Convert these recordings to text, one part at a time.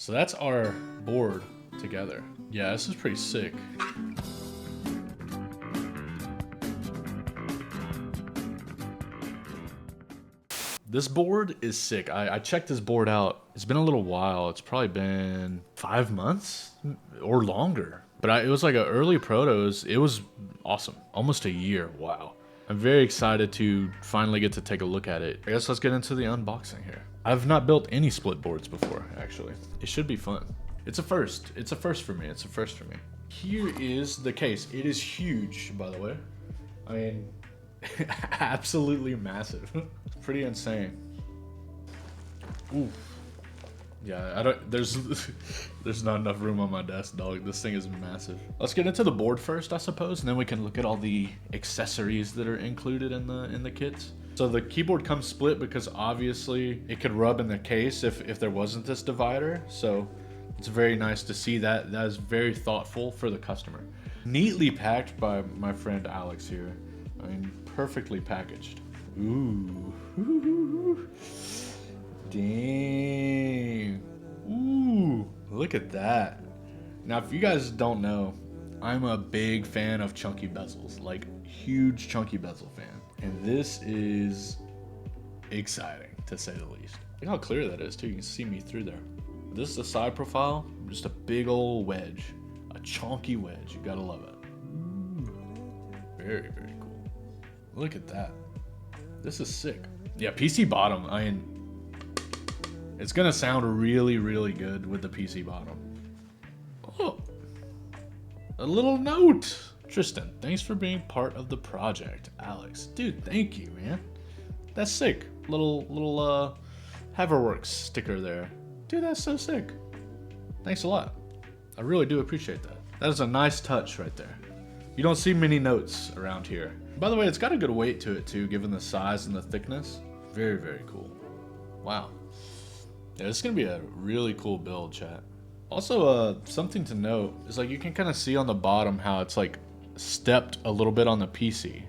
So that's our board together. Yeah, this is pretty sick. This board is sick. I checked this board out. It's been a little while. It's probably been 5 months or longer. But it was like an early protos. It was awesome. Almost a year. Wow. I'm very excited to finally get to take a look at it. I guess let's get into the unboxing here. I've not built any split boards before, actually. It should be fun. It's a first. It's a first for me. It's a first for me. Here is the case. It is huge, by the way. I mean, absolutely massive. It's pretty insane. Ooh. Yeah, there's not enough room on my desk, dog. This thing is massive. Let's get into the board first, I suppose, and then we can look at all the accessories that are included in the kits. So the keyboard comes split because obviously it could rub in the case if there wasn't this divider. So it's very nice to see that. That is very thoughtful for the customer. Neatly packed by my friend Alex here. I mean, perfectly packaged. Ooh. Dang. Ooh, look at that. Now, if you guys don't know, I'm a big fan of chunky bezels, like huge chunky bezel fan. And this is exciting, to say the least. Look how clear that is, too. You can see me through there. This is the side profile, just a big old wedge. A chunky wedge. You gotta love it. Very, very cool. Look at that. This is sick. Yeah, PC bottom. I mean, it's gonna sound really, really good with the PC bottom. Oh, a little note. Tristan, thanks for being part of the project. Alex, dude, thank you, man. That's sick. Little Haverworks sticker there. Dude, that's so sick. Thanks a lot. I really do appreciate that. That is a nice touch right there. You don't see many notes around here. By the way, it's got a good weight to it too, given the size and the thickness. Very, very cool. Wow. Yeah, this is gonna be a really cool build, chat. Also, something to note is like you can kind of see on the bottom how it's like stepped a little bit on the PC.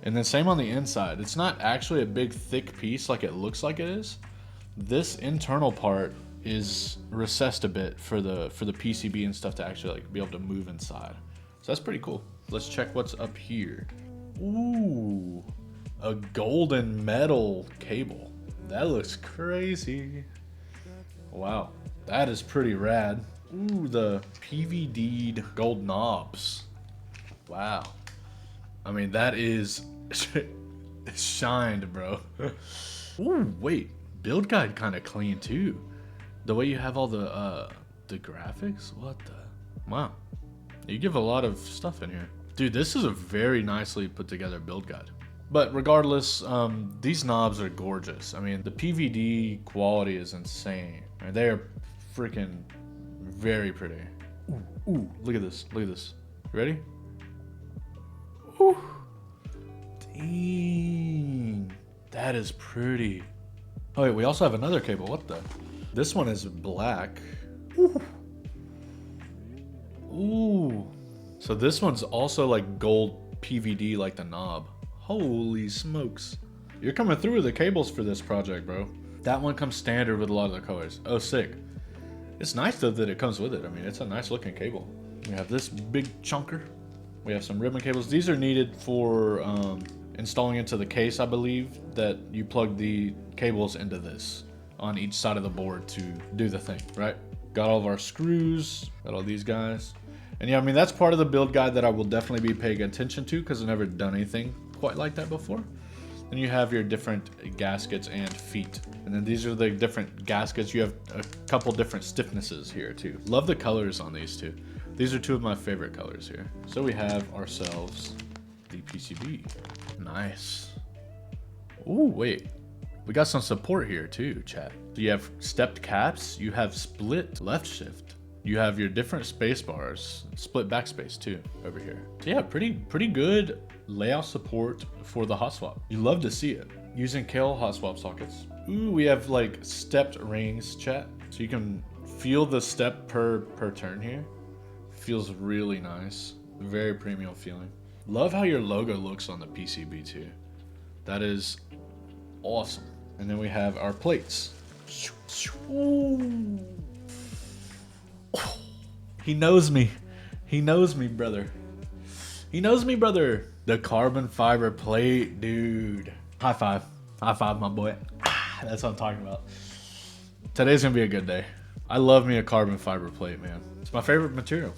And then same on the inside. It's not actually a big thick piece like it looks like it is. This internal part is recessed a bit for the PCB and stuff to actually like be able to move inside. So that's pretty cool. Let's check what's up here. Ooh, a golden metal cable. That looks crazy. Wow, that is pretty rad. Ooh, the PVD'd gold knobs. Wow. I mean, that is shined, bro. Ooh, wait, build guide kind of clean too. The way you have all the graphics. What the? Wow. You give a lot of stuff in here. Dude, this is a very nicely put together build guide. But regardless, these knobs are gorgeous. I mean, the PVD quality is insane. I mean, they are freaking very pretty. Ooh, look at this. Look at this. You ready? Ooh. Dang. That is pretty. Oh, wait, we also have another cable. What the? This one is black. Ooh. Ooh. So this one's also like gold PVD like the knob. Holy smokes. You're coming through with the cables for this project, bro. That one comes standard with a lot of the colors. Oh, sick. It's nice though that it comes with it. I mean, it's a nice looking cable. We have this big chunker. We have some ribbon cables. These are needed for installing into the case, I believe, that you plug the cables into this on each side of the board to do the thing, right? Got all of our screws, got all these guys. And yeah, I mean, that's part of the build guide that I will definitely be paying attention to because I've never done anything quite like that before. Then you have your different gaskets and feet. And then these are the different gaskets. You have a couple different stiffnesses here too. Love the colors on these two. These are two of my favorite colors here. So we have ourselves the PCB. Nice. Ooh, wait. We got some support here too, chat. So you have stepped caps, you have split left shift. You have your different space bars, split backspace too, over here. So yeah, pretty good layout support for the hot swap. You love to see it. Using Kale hot swap sockets. Ooh, we have like stepped rings, chat. So you can feel the step per turn here. Feels really nice. Very premium feeling. Love how your logo looks on the PCB too. That is awesome. And then we have our plates. Ooh. He knows me. He knows me, brother. He knows me, brother. The carbon fiber plate, dude. High five. High five, my boy. That's what I'm talking about. Today's gonna be a good day. I love me a carbon fiber plate, man. It's my favorite material.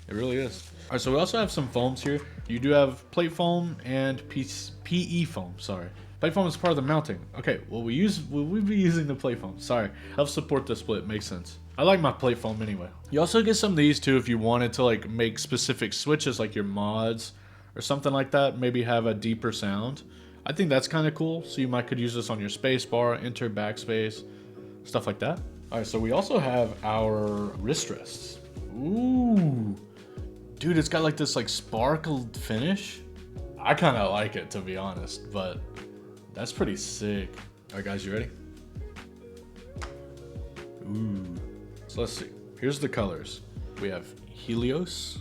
It really is. All right, so we also have some foams here. You do have plate foam and PE foam, sorry. Plate foam is part of the mounting. Okay, will we be using the plate foam? Sorry, helps support the split, makes sense. I like my plate foam anyway. You also get some of these too if you wanted to like make specific switches like your mods or something like that, maybe have a deeper sound. I think that's kind of cool. So you could use this on your space bar, enter, backspace, stuff like that. All right, so we also have our wrist rests. Ooh, dude, it's got like this like sparkled finish. I kind of like it, to be honest, but that's pretty sick. All right, guys, you ready? Ooh. So let's see. Here's the colors. We have Helios,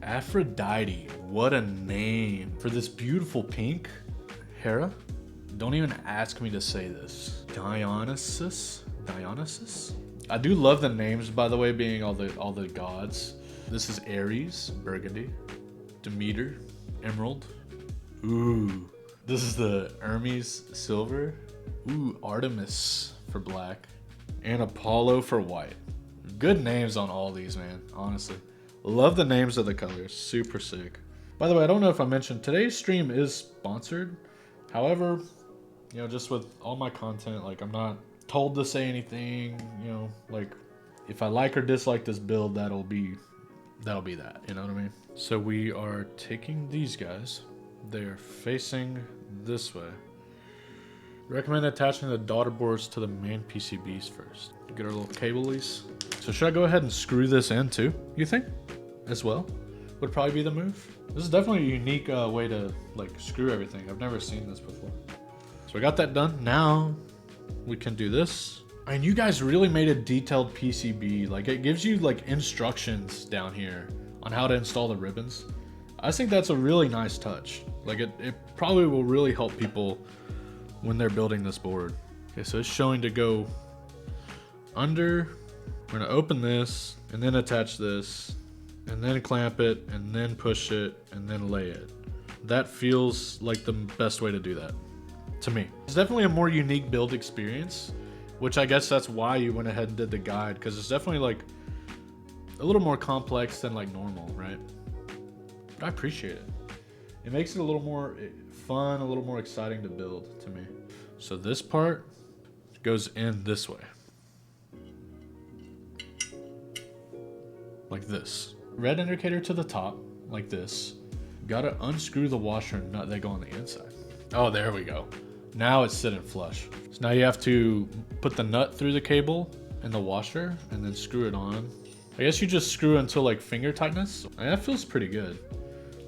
Aphrodite. What a name for this beautiful pink. Hera. Don't even ask me to say this. Dionysus. I do love the names, by the way, being all the gods. This is Ares, Burgundy, Demeter, Emerald. Ooh. This is the Hermes, Silver. Ooh, Artemis for black, and Apollo for white. Good names on all these, man, honestly. Love the names of the colors, super sick. By the way, I don't know if I mentioned, today's stream is sponsored. However, you know, just with all my content, like I'm not told to say anything, you know, like if I like or dislike this build, that'll be that, you know what I mean? So we are taking these guys. They are facing this way. Recommend attaching the daughter boards to the main PCBs first. Get our little cablies. So should I go ahead and screw this in too, you think? As well? Would probably be the move. This is definitely a unique way to like screw everything. I've never seen this before. So I got that done. Now we can do this. And you guys really made a detailed PCB. Like it gives you like instructions down here on how to install the ribbons. I think that's a really nice touch. Like it probably will really help people when they're building this board. Okay, so it's showing to go under. We're gonna open this and then attach this and then clamp it and then push it and then lay it. That feels like the best way to do that to me. It's definitely a more unique build experience, which I guess that's why you went ahead and did the guide, because it's definitely like a little more complex than like normal, right? But I appreciate it. It makes it a little more fun, a little more exciting to build to me. So this part goes in this way. Like this. Red indicator to the top, like this. Gotta unscrew the washer and nut that go on the inside. Oh, there we go. Now it's sitting flush. So now you have to put the nut through the cable and the washer and then screw it on. I guess you just screw until like finger tightness. And that feels pretty good.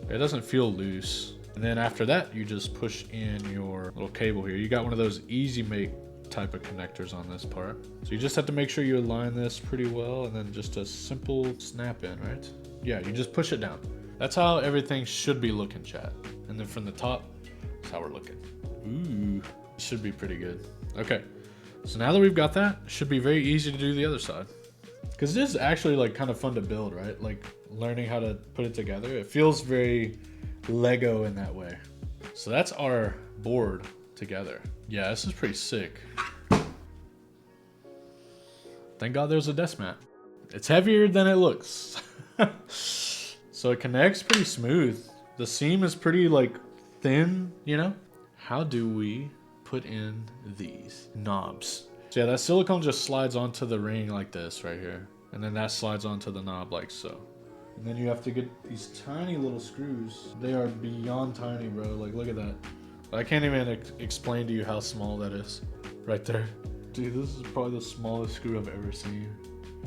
It doesn't feel loose. And then after that, you just push in your little cable here. You got one of those easy make type of connectors on this part. So you just have to make sure you align this pretty well, and then just a simple snap in, right? Yeah, you just push it down. That's how everything should be looking, chat. And then from the top, that's how we're looking. Ooh, should be pretty good. Okay, so now that we've got that, it should be very easy to do the other side. Because this is actually like kind of fun to build, right? Like learning how to put it together. It feels very Lego in that way. So that's our board together. Yeah, this is pretty sick. Thank God there's a desk mat. It's heavier than it looks. So it connects pretty smooth. The seam is pretty like thin, you know? How do we put in these knobs? So yeah, that silicone just slides onto the ring like this right here. And then that slides onto the knob like so. And then you have to get these tiny little screws. They are beyond tiny, bro. Like, look at that. I can't even explain to you how small that is. Right there. Dude, this is probably the smallest screw I've ever seen.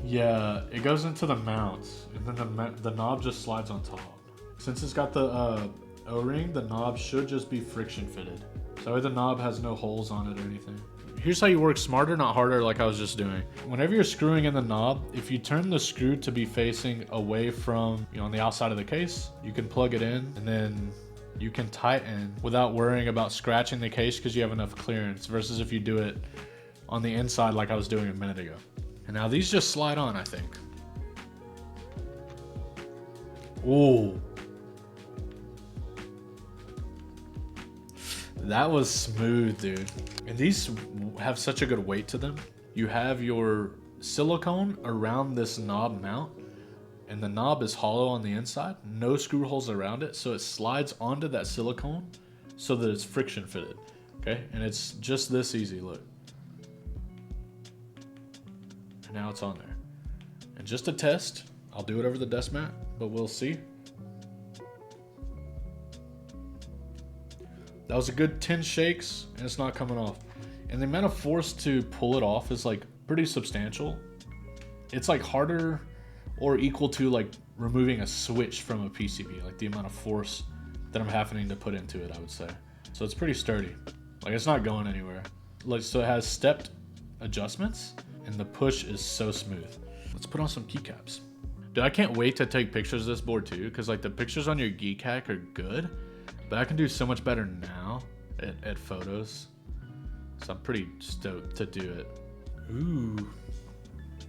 Yeah, it goes into the mount. And then the knob just slides on top. Since it's got the O-ring, the knob should just be friction fitted. So the knob has no holes on it or anything. Here's how you work smarter, not harder, like I was just doing. Whenever you're screwing in the knob, if you turn the screw to be facing away from, you know, on the outside of the case, you can plug it in and then you can tighten without worrying about scratching the case because you have enough clearance, versus if you do it on the inside like I was doing a minute ago. And now these just slide on, I think. Ooh. That was smooth, dude. And these have such a good weight to them. You have your silicone around this knob mount, and the knob is hollow on the inside, no screw holes around it, so it slides onto that silicone so that it's friction fitted, okay? And it's just this easy, look. And now it's on there. And just to test, I'll do it over the desk mat, but we'll see. That was a good 10 shakes, and it's not coming off. And the amount of force to pull it off is like pretty substantial. It's like harder or equal to like removing a switch from a PCB, like the amount of force that I'm having to put into it, I would say. So it's pretty sturdy. Like it's not going anywhere. Like, so it has stepped adjustments, and the push is so smooth. Let's put on some keycaps. Dude, I can't wait to take pictures of this board too, because like the pictures on your keycap are good, but I can do so much better now at photos. So I'm pretty stoked to do it. Ooh,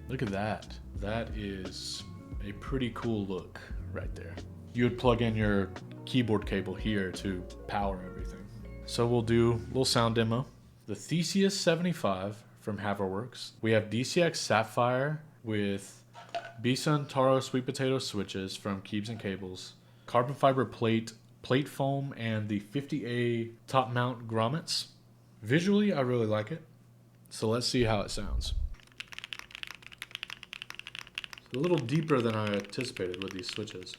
look at that. That is a pretty cool look right there. You would plug in your keyboard cable here to power everything. So we'll do a little sound demo. The Theseus 75 from Haverworks. We have DCX Sapphire with Bison Taro sweet potato switches from Keebs and Cables, carbon fiber plate foam, and the 50A top mount grommets. Visually, I really like it. So let's see how it sounds. It's a little deeper than I anticipated with these switches.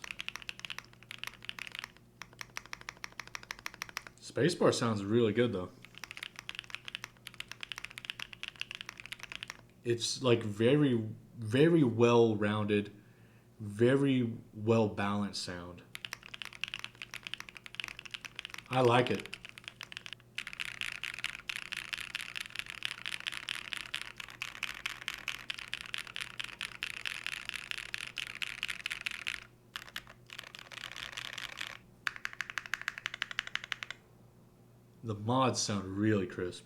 Spacebar sounds really good though. It's like very, very well-rounded, very well-balanced sound. I like it. The mods sound really crisp.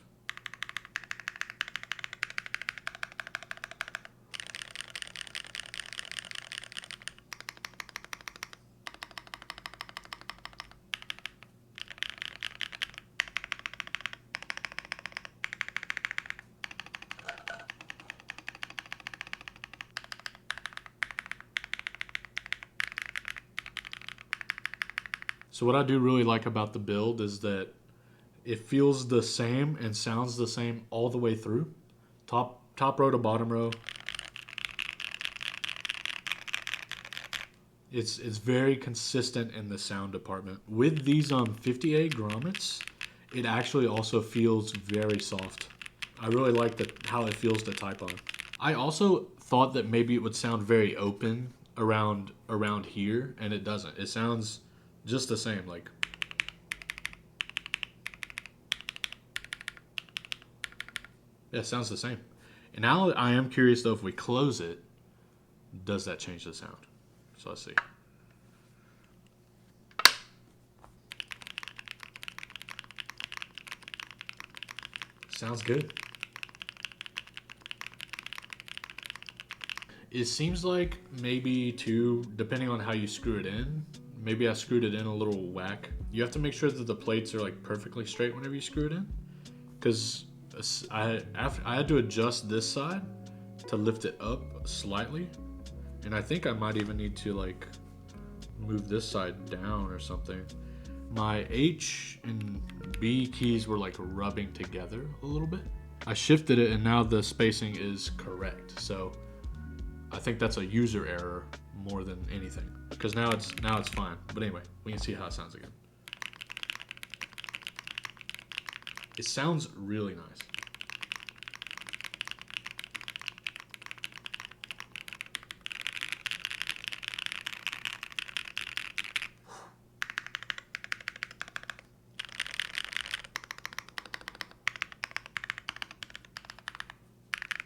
So what I do really like about the build is that it feels the same and sounds the same all the way through. Top row to bottom row. It's very consistent in the sound department. With these 50A grommets, it actually also feels very soft. I really like how it feels to type on. I also thought that maybe it would sound very open around here, and it doesn't. It sounds just the same, like. Yeah, it sounds the same. And now I am curious though, if we close it, does that change the sound? So let's see. Sounds good. It seems like maybe too, depending on how you screw it in, maybe I screwed it in a little whack. You have to make sure that the plates are like perfectly straight whenever you screw it in, because I had to adjust this side to lift it up slightly, and I think I might even need to like move this side down or something. My H and B keys were like rubbing together a little bit. I shifted it and now the spacing is correct. So I think that's a user error more than anything, because now it's fine. But anyway, we can see how it sounds again. It sounds really nice.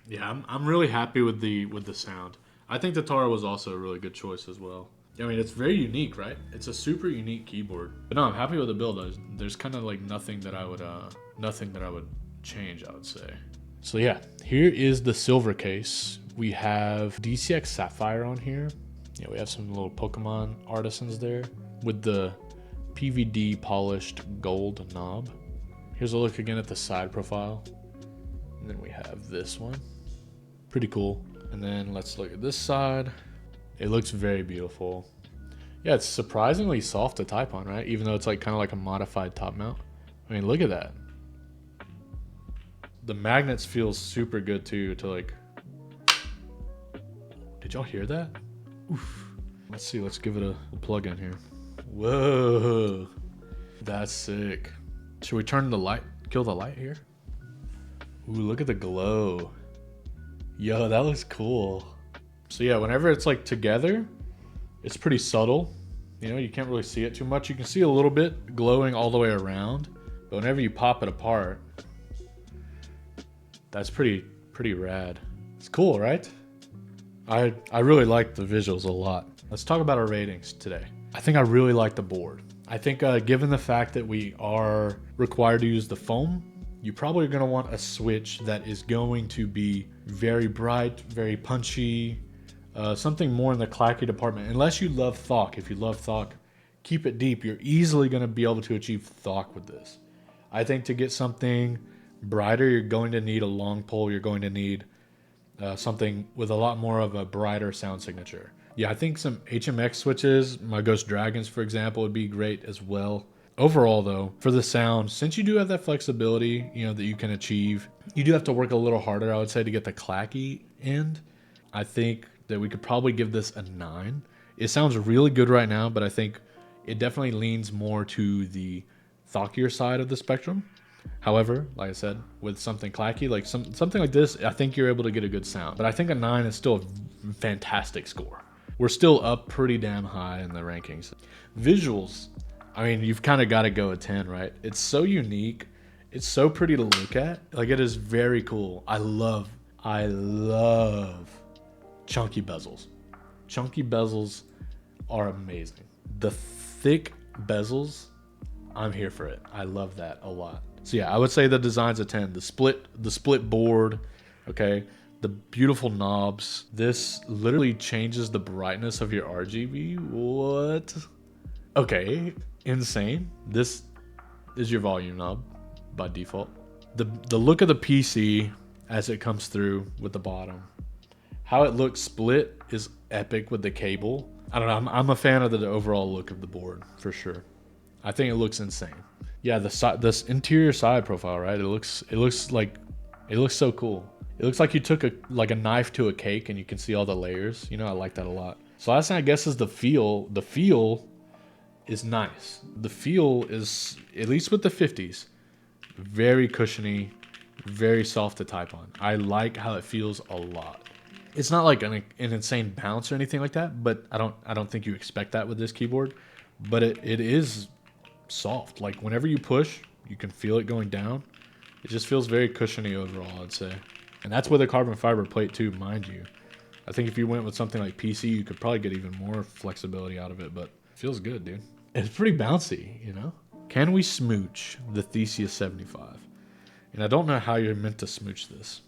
Yeah, I'm really happy with the sound. I think the Taro was also a really good choice as well. I mean, it's very unique, right? It's a super unique keyboard. But no, I'm happy with the build. There's kind of like nothing that I would change, I would say. So yeah, here is the silver case. We have DCX Sapphire on here. Yeah, we have some little Pokemon artisans there with the PVD polished gold knob. Here's a look again at the side profile. And then we have this one. Pretty cool. And then let's look at this side. It looks very beautiful. Yeah, it's surprisingly soft to type on, right? Even though it's like kind of like a modified top mount. I mean, look at that. The magnets feel super good too to like... Did y'all hear that? Oof. Let's see, let's give it a plug in here. Whoa, that's sick. Should we turn the light, kill the light here? Ooh, look at the glow. Yo, that looks cool. So yeah, whenever it's like together, it's pretty subtle. You know, you can't really see it too much. You can see a little bit glowing all the way around, but whenever you pop it apart, that's pretty rad. It's cool, right? I really like the visuals a lot. Let's talk about our ratings today. I think I really like the board. I think given the fact that we are required to use the foam, you probably are going to want a switch that is going to be very bright, very punchy, something more in the clacky department. Unless you love Thok. If you love Thok, keep it deep. You're easily going to be able to achieve Thok with this. I think to get something brighter, you're going to need a long pole. You're going to need something with a lot more of a brighter sound signature. Yeah, I think some HMX switches, my Ghost Dragons, for example, would be great as well. Overall, though, for the sound, since you do have that flexibility, you know, that you can achieve, you do have to work a little harder, I would say, to get the clacky end. I think that we could probably give this a 9. It sounds really good right now, but I think it definitely leans more to the thockier side of the spectrum. However, like I said, with something clacky, like something like this, I think you're able to get a good sound. But I think a 9 is still a fantastic score. We're still up pretty damn high in the rankings. Visuals, I mean, you've kind of got to go a 10, right? It's so unique. It's so pretty to look at. Like, it is very cool. I love chunky bezels. Chunky bezels are amazing. The thick bezels, I'm here for it. I love that a lot. So yeah, I would say the design's a 10. The split board, okay? The beautiful knobs. This literally changes the brightness of your RGB. What? Okay, insane. This is your volume knob by default. The look of the PC as it comes through with the bottom. How it looks split is epic with the cable. I don't know, I'm a fan of the overall look of the board for sure. I think it looks insane. Yeah, this interior side profile, right? It looks so cool. It looks like you took a knife to a cake and you can see all the layers. You know, I like that a lot. So last thing I guess is the feel. The feel is nice. The feel is, at least with the 50s, very cushiony, very soft to type on. I like how it feels a lot. It's not like an insane bounce or anything like that, but I don't think you expect that with this keyboard. But it is soft. Like whenever you push, you can feel it going down. It just feels very cushiony overall, I'd say. And that's with a carbon fiber plate too, mind you. I think if you went with something like PC, you could probably get even more flexibility out of it, but it feels good, dude. It's pretty bouncy, you know? Can we smooch the Theseus 75? And I don't know how you're meant to smooch this.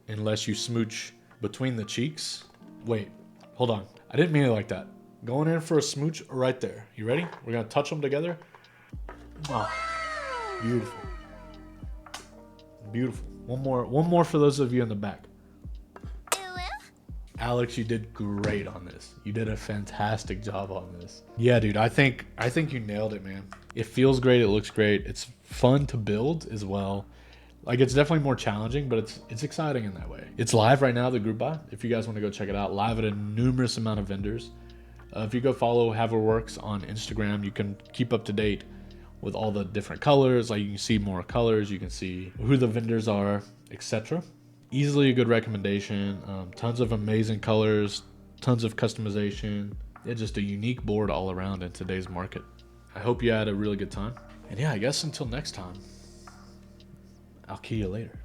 Unless you smooch between the cheeks. Wait, hold on. I didn't mean it like that. Going in for a smooch right there. You ready? We're gonna touch them together. Oh, beautiful. Beautiful. One more for those of you in the back. Alex, you did great on this. You did a fantastic job on this. Yeah, dude, I think you nailed it, man. It feels great, it looks great. It's fun to build as well. Like, it's definitely more challenging, but it's exciting in that way. It's live right now, the group buy. If you guys want to go check it out, live at a numerous amount of vendors. If you go follow Haverworks on Instagram, you can keep up to date with all the different colors. Like, you can see more colors, you can see who the vendors are, etc. Easily a good recommendation. Tons of amazing colors, tons of customization. It's just a unique board all around in today's market. I hope you had a really good time. And yeah, I guess until next time, I'll key you later.